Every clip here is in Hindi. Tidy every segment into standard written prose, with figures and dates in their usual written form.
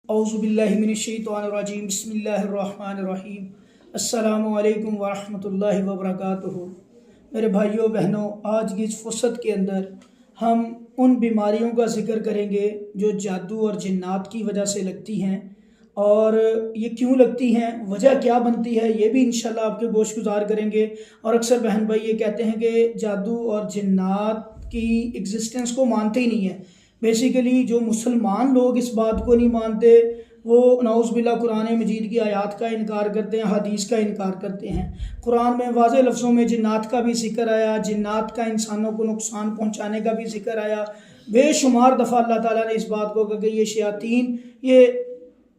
औज़ुबिल्लाहिमिनश्शैतानिर्रजीम बिस्मिल्लाहिर्रहमानिर्रहीम अस्सलामु अलैकुम वरहमतुल्लाहि वबरकातुहू। मेरे भाइयों बहनों, आज की इस फुर्सत के अंदर हम उन बीमारियों का ज़िक्र करेंगे जो जादू और जिन्नात की वजह से लगती हैं, और ये क्यों लगती हैं, वजह क्या बनती है, ये भी इंशाल्लाह आपके गोश गुजार करेंगे। और अक्सर बहन भाई ये कहते हैं कि जादू और जिन्नात की एग्जिस्टेंस को मानते ही नहीं है। बेसिकली जो मुसलमान लोग इस बात को नहीं मानते, वो नाउज़ुबिल्लाह कुरान मजीद की आयत का इनकार करते हैं, हदीस का इनकार करते हैं। कुरान में वाज़े लफ्ज़ों में जिन्नात का भी जिक्र आया, जिन्नात का इंसानों को नुकसान पहुंचाने का भी जिक्र आया। बेशुमार दफ़ा अल्लाह ताला ने इस बात को कहा कि ये शयातीन ये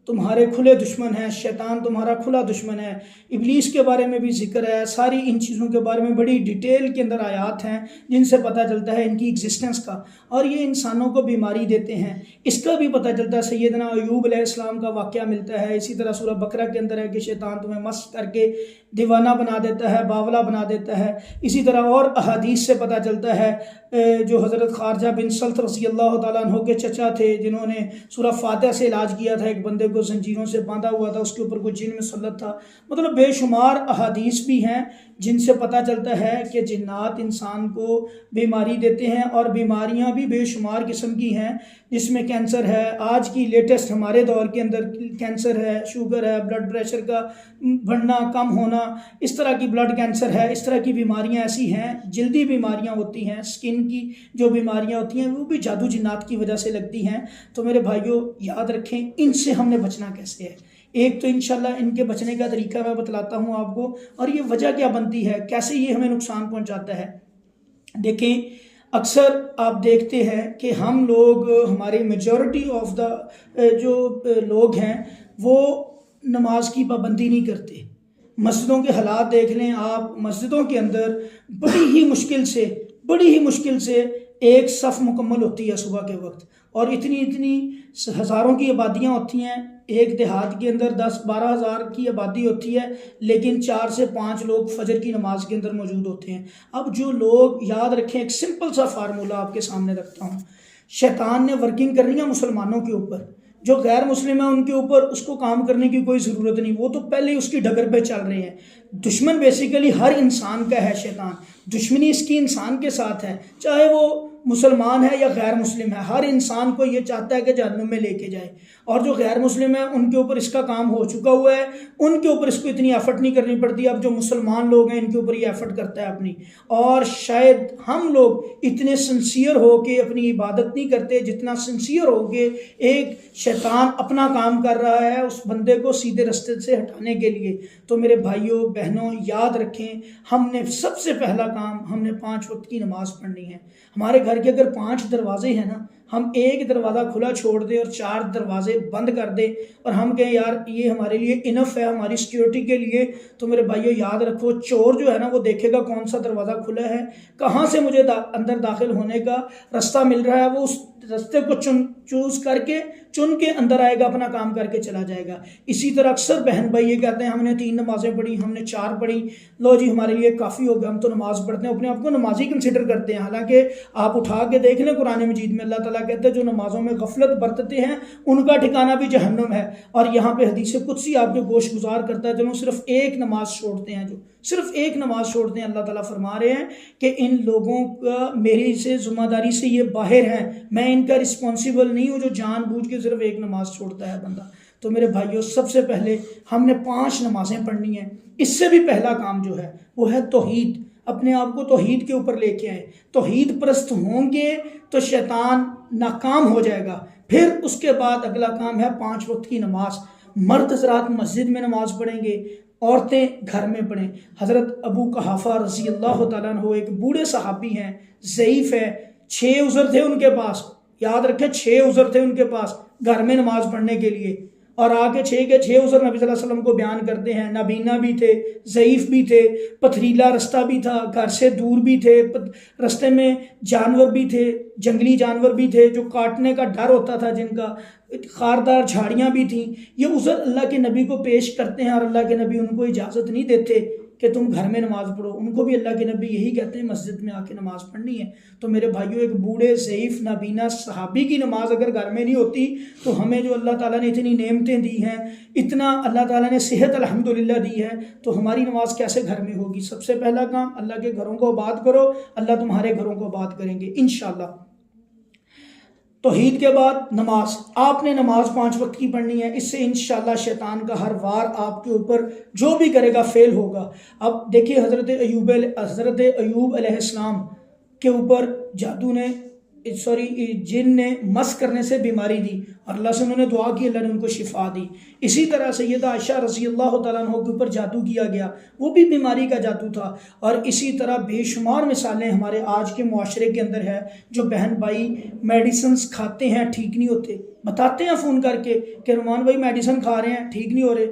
तुम्हारे खुले दुश्मन हैं, शैतान तुम्हारा खुला दुश्मन है। इब्लीस के बारे में भी जिक्र है। सारी इन चीज़ों के बारे में बड़ी डिटेल के अंदर आयात हैं जिनसे पता चलता है इनकी एग्जिस्टेंस का, और ये इंसानों को बीमारी देते हैं। इसका भी पता चलता है, सैयदना अय्यूब अलैहिस्सलाम का वाक़या मिलता है। इसी तरह सूरह बकरा के अंदर है कि शैतान तुम्हें मस्त करके दीवाना बना देता है, बावला बना देता है। इसी तरह और अहादीस से पता चलता है, जो हज़रत खारजा बिन सल्त रज़ी अल्लाह तआला अन्हु के चचा थे, जिन्होंने सूरह फातिहा से इलाज किया था, एक बंदे को जंजीरों से बांधा हुआ था, उसके ऊपर कोई जिन मुसल्लत था। मतलब बेशुमार अहादीस भी हैं जिनसे पता चलता है कि जिन्नात इंसान को बीमारी देते हैं, और बीमारियां भी बेशुमार किस्म की हैं, जिसमें कैंसर है। आज की लेटेस्ट हमारे दौर के अंदर कैंसर है, शुगर है, ब्लड प्रेशर का बढ़ना कम होना, इस तरह की ब्लड कैंसर है। इस तरह की बीमारियां ऐसी हैं, जल्दी बीमारियां होती हैं, स्किन की जो बीमारियां होती हैं वो भी जादू जिन्नात की वजह से लगती हैं। तो मेरे भाइयों याद रखें, इनसे हमने बचना कैसे है। एक तो इंशाल्लाह इनके बचने का तरीका मैं बतलाता हूँ आपको, और ये वजह क्या बनती है, कैसे ये हमें नुकसान पहुँचाता है। देखें, अक्सर आप देखते हैं कि हम लोग, हमारी मेजॉरिटी ऑफ द जो लोग हैं वो नमाज की पाबंदी नहीं करते। मस्जिदों के हालात देख लें आप, मस्जिदों के अंदर बड़ी ही मुश्किल से एक सफ़ मुकम्मल होती है सुबह के वक्त, और इतनी हज़ारों की आबादियाँ होती हैं। एक देहात के अंदर 10-12 हज़ार की आबादी होती है, लेकिन 4 से 5 लोग फजर की नमाज के अंदर मौजूद होते हैं। अब जो लोग, याद रखें, एक सिंपल सा फार्मूला आपके सामने रखता हूँ। शैतान ने वर्किंग करनी है मुसलमानों के ऊपर, जो गैर मुस्लिम है उनके ऊपर उसको काम करने की कोई ज़रूरत नहीं, वो तो पहले ही उसकी डगर पे चल रहे हैं। दुश्मन बेसिकली हर इंसान का है शैतान, दुश्मनी इसकी इंसान के साथ है, चाहे वो मुसलमान है या गैर मुस्लिम है। हर इंसान को ये चाहता है कि जहन्नुम में लेके जाए, और जो गैर मुस्लिम है उनके ऊपर इसका काम हो चुका हुआ है, उनके ऊपर इसको इतनी एफर्ट नहीं करनी पड़ती। अब जो मुसलमान लोग हैं इनके ऊपर ये एफर्ट करता है अपनी, और शायद हम लोग इतने सिंसियर हो के अपनी इबादत नहीं करते जितना सिंसियर हो के एक शैतान अपना काम कर रहा है उस बंदे को सीधे रास्ते से हटाने के लिए। तो मेरे भाइयों बहनों याद रखें, हमने सबसे पहला काम, हमने 5 वक्त की नमाज पढ़नी है। हमारे घर के अगर 5 दरवाजे हैं ना, हम एक दरवाज़ा खुला छोड़ दें और 4 दरवाजे बंद कर दें, और हम कहें यार ये हमारे लिए इनफ है, हमारी सिक्योरिटी के लिए, तो मेरे भाइयों याद रखो, चोर जो है ना वो देखेगा कौन सा दरवाज़ा खुला है, कहाँ से मुझे अंदर दाखिल होने का रास्ता मिल रहा है, वो उस रास्ते को चुन के अंदर आएगा, अपना काम करके चला जाएगा। इसी तरह अक्सर बहन भाई ये कहते हैं हमने 3 नमाज़ें पढ़ी, हमने 4 पढ़ी, लो जी हमारे लिए काफ़ी हो गया, हम तो नमाज पढ़ते हैं, अपने आप को नमाजी कंसिडर करते हैं। हालांकि आप उठा के देख लें, कुरान मजीद में अल्लाह ताला कहते हैं जो नमाज़ों में गफलत बरतते हैं उनका ठिकाना भी जहन्नुम है। और यहाँ पे हदीस कुदसी आपके गोश गुजार करता है, जो सिर्फ एक नमाज छोड़ते हैं, जो सिर्फ एक नमाज छोड़ते हैं, अल्लाह ताला फरमा रहे हैं कि इन लोगों का मेरी से जिम्मेदारी से ये बाहर हैं, मैं इनका रिस्पॉन्सिबल नहीं हूँ जो जानबूझ के सिर्फ एक नमाज छोड़ता है बंदा। तो मेरे भाइयों सबसे पहले हमने 5 नमाजें पढ़नी है। इससे भी पहला काम जो है वो है तौहीद। अपने आप को तौहीद के ऊपर लेके आए, तौहीद परस्त होंगे तो शैतान नाकाम हो जाएगा। फिर उसके बाद अगला काम है 5 वक्त की नमाज। मर्द हज़रात मस्जिद में नमाज पढ़ेंगे, औरतें घर में पढ़ें। हज़रत अबू कहाफ़ा रज़ी अल्लाह तआला अन्हु एक बूढ़े सहाबी हैं, ज़ईफ़ है, 6 उज़र थे उनके पास, याद रखें 6 उज़र थे उनके पास घर में नमाज पढ़ने के लिए, और आगे 6 के 6 उज़र नबी सल्लल्लाहु अलैहि वसल्लम को बयान करते हैं। नाबीना भी थे, ज़ईफ़ भी थे, पथरीला रास्ता भी था, घर से दूर भी थे, रास्ते में जानवर भी थे, जंगली जानवर भी थे जो काटने का डर होता था, जिनका खारदार झाड़ियाँ भी थीं। ये उज़र अल्लाह के नबी को पेश करते हैं, और अल्लाह के नबी उनको इजाज़त नहीं देते कि तुम घर में नमाज पढ़ो, उनको भी अल्लाह के नबी यही कहते हैं मस्जिद में आके नमाज पढ़नी है। तो मेरे भाइयों, एक बूढ़े ज़ईफ़ नाबीना सहाबी की नमाज अगर घर में नहीं होती तो हमें जो अल्लाह ताला ने इतनी नेमतें दी हैं, इतना अल्लाह ताला ने सेहत अल्हम्दुलिल्लाह दी है, तो हमारी नमाज कैसे घर में होगी। सबसे पहला काम, अल्लाह के घरों को आबाद करो, अल्लाह तुम्हारे घरों को आबाद करेंगे इंशाअल्लाह। तौहीद के बाद नमाज, आपने नमाज 5 वक्त की पढ़नी है। इससे इंशाअल्लाह शैतान का हर वार आपके ऊपर जो भी करेगा फेल होगा। अब देखिए, हज़रत अयूब अलैहिस्सलाम के ऊपर जिन ने मस करने से बीमारी दी और अल्लाह से उन्होंने दुआ की, अल्लाह ने उनको शिफा दी। इसी तरह सैयदा आयशा रज़ी अल्लाह तआला अन्हा के ऊपर जादू किया गया, वो भी बीमारी का जादू था। और इसी तरह बेशुमार मिसालें हमारे आज के मुआशरे के अंदर है, जो बहन भाई मेडिसिन खाते हैं ठीक नहीं होते, बताते हैं फ़ोन करके कि रुमान भाई मेडिसिन खा रहे हैं ठीक नहीं हो रहे,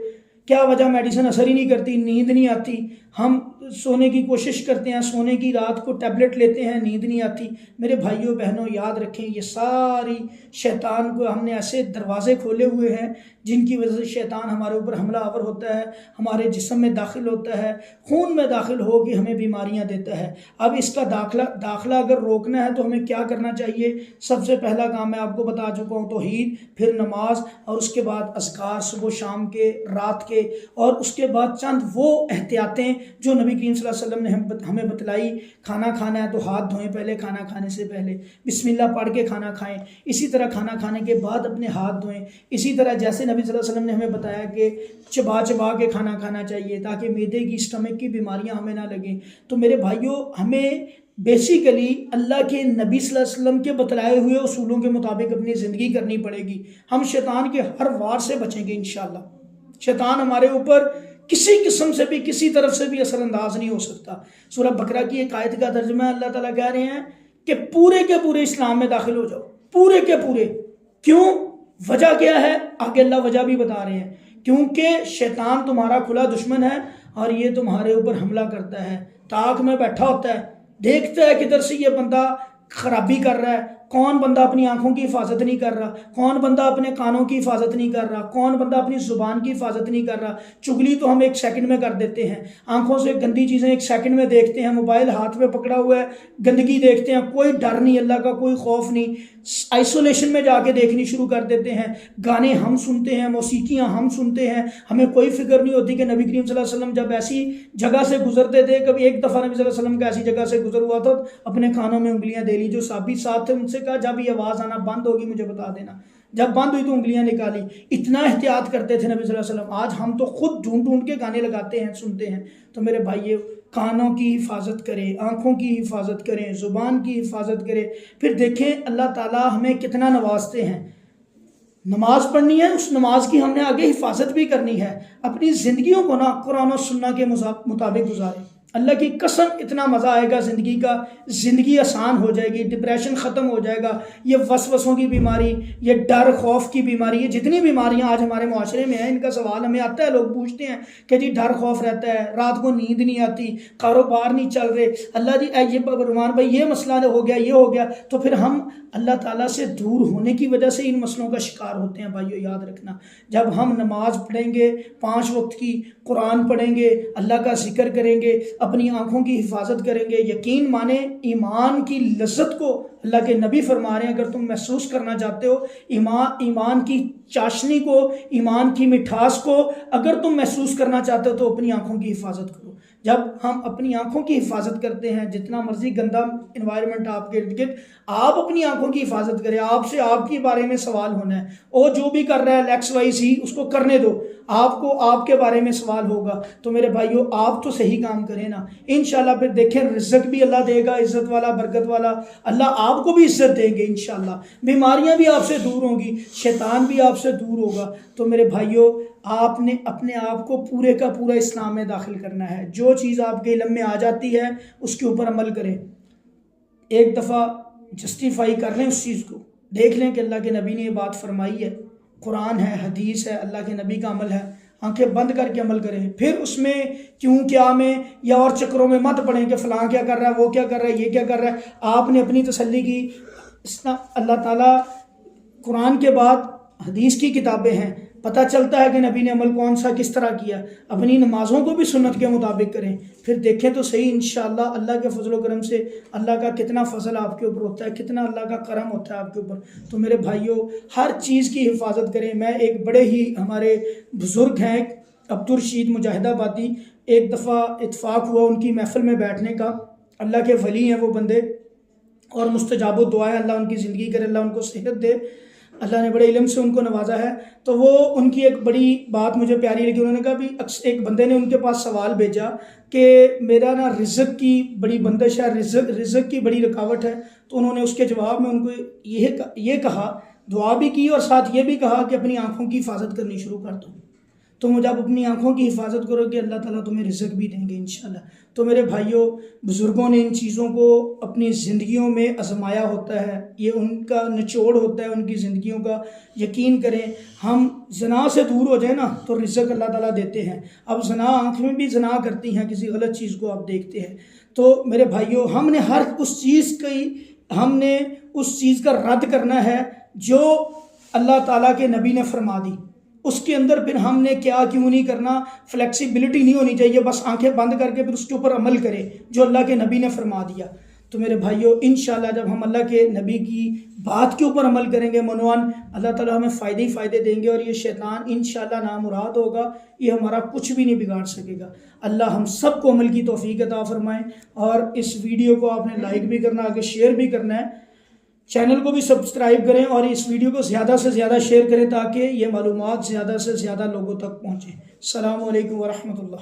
क्या वजह, मेडिसिन असर ही नहीं करती, नींद नहीं आती। हम सोने की कोशिश करते हैं, सोने की रात को टैबलेट लेते हैं, नींद नहीं आती। मेरे भाइयों बहनों, याद रखें, ये सारी शैतान को हमने ऐसे दरवाज़े खोले हुए हैं जिनकी वजह से शैतान हमारे ऊपर हमला आवर होता है, हमारे जिस्म में दाखिल होता है, खून में दाखिल हो के हमें बीमारियां देता है। अब इसका दाखला अगर रोकना है तो हमें क्या करना चाहिए। सबसे पहला काम मैं आपको बता चुका हूँ, तौहीद, फिर नमाज, और उसके बाद अज़कार सुबह शाम के, रात के, और उसके बाद चंद वो एहतियातें जो नबी करीम सल्लल्लाहु अलैहि वसल्लम ने हमें बतलाई। खाना खाना है तो हाथ धोएं पहले, खाना खाने से पहले बिस्मिल्लाह पढ़ के खाना खाएं। इसी तरह खाना खाने के बाद अपने हाथ धोएं। इसी तरह जैसे नबी सल्लल्लाहु अलैहि वसल्लम ने हमें बताया कि चबा चबा के खाना खाना चाहिए ताकि मैदे की, स्टमक की बीमारियां हमें ना लगें। तो मेरे भाइयों, हमें बेसिकली अल्लाह के नबी सल्लल्लाहु अलैहि वसल्लम के बतलाए हुए उसूलों के मुताबिक अपनी ज़िंदगी करनी पड़ेगी। हम शैतान के हर वार से बचेंगे इंशाअल्लाह। शैतान हमारे ऊपर किसी किस्म से भी, किसी तरफ से भी असरअंदाज नहीं हो सकता। सूरह बकरा की एक आयत का तर्जुमा अल्लाह ताला कह रहे हैं कि पूरे के पूरे इस्लाम में दाखिल हो जाओ, पूरे के पूरे। क्यों, वजह क्या है, आगे अल्लाह वजह भी बता रहे हैं। क्योंकि शैतान तुम्हारा खुला दुश्मन है और ये तुम्हारे ऊपर हमला करता है। ताक में बैठा होता है, देखता है किधर से ये बंदा खराबी कर रहा है, कौन बंदा अपनी आंखों की हिफाजत नहीं कर रहा, कौन बंदा अपने कानों की हिफाजत नहीं कर रहा, कौन बंदा अपनी जुबान की हिफाजत नहीं कर रहा। चुगली तो हम 1 सेकंड में कर देते हैं, आंखों से गंदी चीज़ें 1 सेकंड में देखते हैं, मोबाइल हाथ में पकड़ा हुआ है, गंदगी देखते हैं, कोई डर नहीं, अल्लाह का कोई खौफ नहीं, आइसोलेशन में जाके देखनी शुरू कर देते हैं। गाने हम सुनते हैं, मौसीकियाँ हम सुनते हैं, हमें कोई फिक्र नहीं होती कि नबी करीम सल्लल्लाहु अलैहि वसल्लम जब ऐसी जगह से गुजरते थे, कभी एक दफ़ा नबी सल्लल्लाहु अलैहि वसल्लम का ऐसी जगह से गुजर हुआ था, अपने कानों में उंगलियां दे ली। जो साबित साथ थे उनसे कहा, जब ये आवाज़ आना बंद होगी मुझे बता देना। जब बंद हुई तो उंगलियां निकाली। इतना एहतियात करते थे नबी सल्लल्लाहु अलैहि वसल्लम। आज हम तो खुद ढूंढ ढूंढ के गाने लगाते हैं, सुनते हैं। तो मेरे भाइयों, कानों की हिफाजत करें, आँखों की हिफाजत करें, ज़ुबान की हिफाजत करें। फिर देखें अल्लाह ताला हमें कितना नवाजते हैं। नमाज पढ़नी है, उस नमाज की हमने आगे हिफाजत भी करनी है। अपनी ज़िंदगियों को ना कुरान और सुन्ना के मुताबिक गुजारें। अल्लाह की कसम, इतना मज़ा आएगा ज़िंदगी का, ज़िंदगी आसान हो जाएगी, डिप्रेशन ख़त्म हो जाएगा, ये वसवसों की बीमारी, ये डर खौफ की बीमारी, ये जितनी बीमारियां आज हमारे माशरे में हैं, इनका सवाल हमें आता है। लोग पूछते हैं कि जी डर खौफ रहता है, रात को नींद नहीं आती, कारोबार नहीं चल रहे, अल्लाह जी ये रुमान भाई ये मसला हो गया, ये हो गया। तो फिर हम अल्लाह ताला से दूर होने की वजह से इन मसलों का शिकार होते हैं। भाइयों याद रखना, जब हम नमाज पढ़ेंगे 5 वक्त की, कुरान पढ़ेंगे, अल्लाह का जिक्र करेंगे, अपनी आंखों की हिफाजत करेंगे, यकीन माने ईमान की लज्जत को अल्लाह के नबी फरमा रहे हैं, अगर तुम महसूस करना चाहते हो ईमान की चाशनी को, ईमान की मिठास को अगर तुम महसूस करना चाहते हो तो अपनी आंखों की हिफाजत करो। जब हम अपनी आंखों की हिफाजत करते हैं, जितना मर्जी गंदा इन्वायरमेंट आपके इर्द गिर्द, आप अपनी आंखों की हिफाजत करें। आपसे आपके बारे में सवाल होना है, और जो भी कर रहा है XYZ उसको करने दो, आपको आपके बारे में सवाल होगा। तो मेरे भाइयों, आप तो सही काम करें ना, इंशाल्लाह। फिर देखें, रिज़्क़ भी अल्लाह देगा, इज़्ज़त वाला, बरकत वाला, अल्लाह आपको भी इज़्ज़त देंगे इंशाल्लाह। बीमारियां भी आपसे दूर होंगी, शैतान भी आपसे दूर होगा। तो मेरे भाइयों, आपने अपने आप को पूरे का पूरा इस्लाम में दाखिल करना है। जो चीज़ आपके इल्म में आ जाती है उसके ऊपर अमल करें। एक दफ़ा जस्टिफाई कर लें उस चीज़ को, देख लें कि अल्लाह के नबी ने ये बात फरमाई है, कुरान है, हदीस है, अल्लाह के नबी का अमल है, आंखें बंद करके अमल करें। फिर उसमें क्यों क्या में या और चक्रों में मत पड़ें कि फ़लाँ क्या कर रहा है, वो क्या कर रहा है, ये क्या कर रहा है। आपने अपनी तसल्ली की, अल्लाह ताला कुरान के बाद हदीस की किताबें हैं, पता चलता है कि नबी ने अमल कौन सा किस तरह किया। अपनी नमाज़ों को भी सुन्नत के मुताबिक करें, फिर देखें तो सही इंशाअल्लाह अल्लाह के फजल करम से अल्लाह का कितना फ़ज़ल आपके ऊपर होता है, कितना अल्लाह का करम होता है आपके ऊपर। तो मेरे भाइयों, हर चीज़ की हिफाजत करें। मैं एक बड़े ही हमारे बुज़ुर्ग हैं अब्दुल रशीद मुजाहिदाबादी, एक दफ़ा इत्फाक हुआ उनकी महफ़िल में बैठने का। अल्लाह के वली हैं वो बंदे और मुस्तजाब दुआ है, अल्लाह उनकी ज़िंदगी करे, अल्लाह उनको सेहत दे, अल्लाह ने बड़े इल्म से उनको नवाजा है। तो वो उनकी एक बड़ी बात मुझे प्यारी लगी। उन्होंने कहा भी एक बंदे ने उनके पास सवाल भेजा कि मेरा ना रिज़्क़ की बड़ी बंदिश है, रिज़्क़ की बड़ी रुकावट है। तो उन्होंने उसके जवाब में उनको ये कहा, दुआ भी की और साथ ये भी कहा कि अपनी आँखों की हिफाजत करनी शुरू कर दो। तो जब अपनी आँखों की हिफाजत करोगे अल्लाह ताला तुम्हें रिज़्क़ भी देंगे इंशाअल्लाह। तो मेरे भाइयों, बुज़ुर्गों ने इन चीज़ों को अपनी ज़िंदगियों में आजमाया होता है, ये उनका निचोड़ होता है उनकी ज़िंदगियों का। यकीन करें, हम जना से दूर हो जाए ना तो रिज़्क़ अल्लाह ताला देते हैं। अब जना आँख में भी जना करती हैं, किसी गलत चीज़ को आप देखते हैं। तो मेरे भाइयों, हमने उस चीज़ का रद्द करना है जो अल्लाह ताला के नबी ने फरमा दी। उसके अंदर फिर हमने क्या क्यों नहीं करना, फ्लेक्सिबिलिटी नहीं होनी चाहिए, बस आंखें बंद करके फिर उसके ऊपर अमल करें जो अल्लाह के नबी ने फरमा दिया। तो मेरे भाइयों, इंशाल्लाह जब हम अल्लाह के नबी की बात के ऊपर अमल करेंगे मनवान, अल्लाह ताला हमें फ़ायदे ही फ़ायदे देंगे और ये शैतान इंशाल्लाह नामुराद होगा, ये हमारा कुछ भी नहीं बिगाड़ सकेगा। अल्लाह हम सबको अमल की तौफीक अता फरमाए। और इस वीडियो को आपने लाइक भी करना, आगे शेयर भी करना है, चैनल को भी सब्सक्राइब करें और इस वीडियो को ज़्यादा से ज़्यादा शेयर करें ताकि ये मालूमात ज़्यादा से ज़्यादा लोगों तक पहुँचे। अस्सलामु अलैकुम व रहमतुल्लाह।